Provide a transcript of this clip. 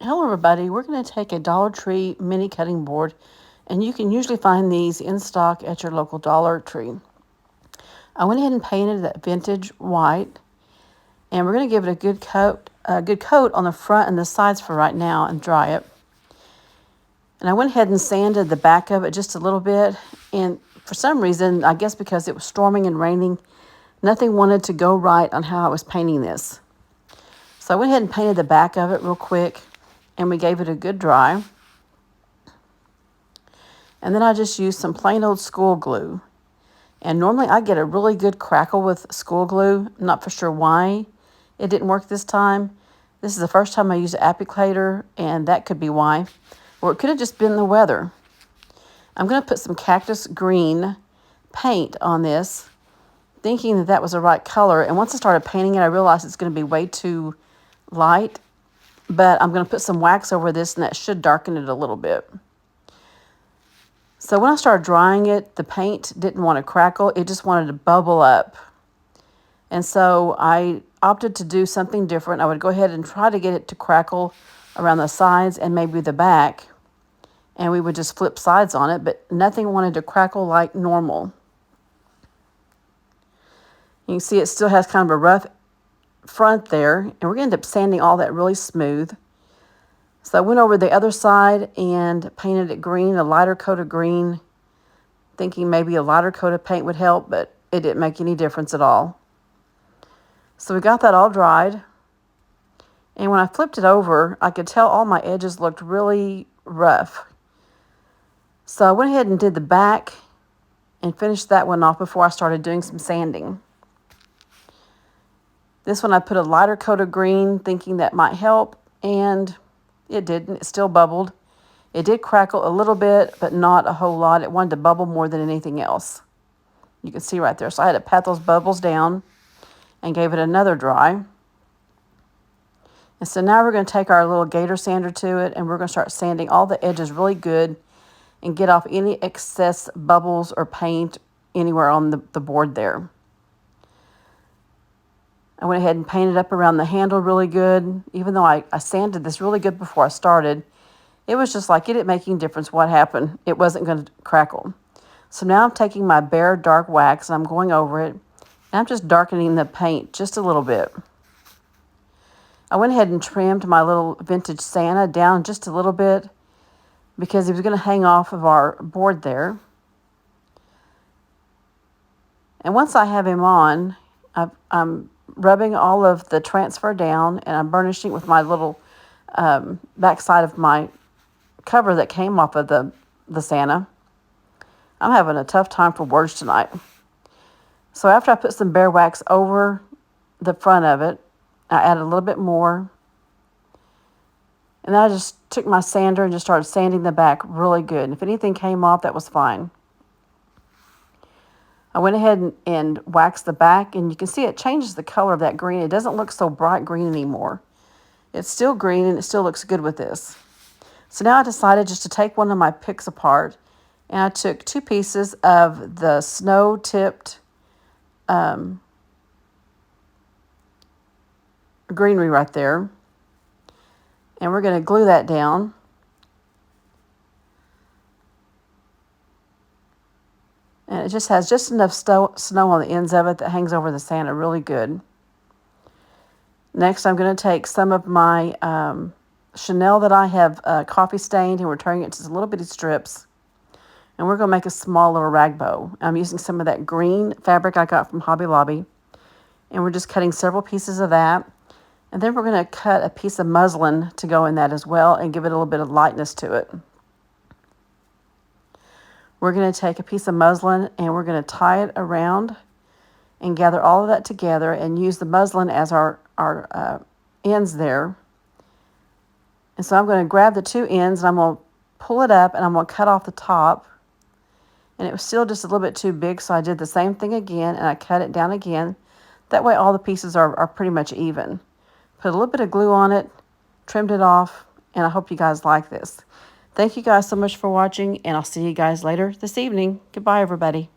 Hello everybody, we're going to take a Dollar Tree mini cutting board, and you can usually find these in stock at your local Dollar Tree. I went ahead and painted that vintage white, and we're going to give it a good coat on the front and the sides for right now and dry it. And I went ahead and sanded the back of it just a little bit, and for some reason, I guess because it was storming and raining, nothing wanted to go right on how I was painting this. So I went ahead and painted the back of it real quick, and we gave it a good dry. And then I just used some plain old school glue. And normally I get a really good crackle with school glue. I'm not for sure why it didn't work this time. This is the first time I used an applicator, and that could be why. Or it could have just been the weather. I'm going to put some cactus green paint on this, thinking that that was the right color. And once I started painting it, I realized it's going to be way too light. But I'm going to put some wax over this, and that should darken it a little bit. So when I started drying it, the paint didn't want to crackle. It just wanted to bubble up. And so I opted to do something different. I would go ahead and try to get it to crackle around the sides and maybe the back. And we would just flip sides on it, but nothing wanted to crackle like normal. You can see it still has kind of a rough front there, and we're going to end up sanding all that really smooth. So I went over the other side and painted it green, a lighter coat of green, thinking maybe a lighter coat of paint would help, but it didn't make any difference at all. So we got that all dried, and when I flipped it over, I could tell all my edges looked really rough. So I went ahead and did the back and finished that one off before I started doing some sanding. This one I put a lighter coat of green, thinking that might help, and it didn't. It still bubbled. It did crackle a little bit, but not a whole lot. It wanted to bubble more than anything else. You can see right there. So I had to pat those bubbles down and gave it another dry. And so now we're going to take our little gator sander to it, and we're going to start sanding all the edges really good and get off any excess bubbles or paint anywhere on the board there. I went ahead and painted up around the handle really good. Even though I sanded this really good before I started, it was just like it didn't make any difference what happened. It wasn't going to crackle. So now I'm taking my bare dark wax and I'm going over it. And I'm just darkening the paint just a little bit. I went ahead and trimmed my little vintage Santa down just a little bit because he was going to hang off of our board there. And once I have him on, I'm rubbing all of the transfer down, and I'm burnishing with my little backside of my cover that came off of the Santa. I'm having a tough time for words tonight. So after I put some bare wax over the front of it, I added a little bit more. And then I just took my sander and just started sanding the back really good. And if anything came off, that was fine. I went ahead and waxed the back, and you can see it changes the color of that green. It doesn't look so bright green anymore. It's still green, and it still looks good with this. So now I decided just to take one of my picks apart, and I took 2 pieces of the snow-tipped greenery right there, and we're going to glue that down. And it just has just enough snow on the ends of it that hangs over the Santa really good. Next, I'm going to take some of my Chanel that I have coffee stained, and we're turning it into little bitty strips. And we're going to make a small little rag bow. I'm using some of that green fabric I got from Hobby Lobby. And we're just cutting several pieces of that. And then we're going to cut a piece of muslin to go in that as well and give it a little bit of lightness to it. We're going to take a piece of muslin and we're going to tie it around and gather all of that together and use the muslin as our ends there. And so I'm going to grab the 2 ends and I'm going to pull it up and I'm going to cut off the top. And it was still just a little bit too big, so I did the same thing again and I cut it down again. That way all the pieces are pretty much even. Put a little bit of glue on it, trimmed it off, and I hope you guys like this. Thank you guys so much for watching, and I'll see you guys later this evening. Goodbye, everybody.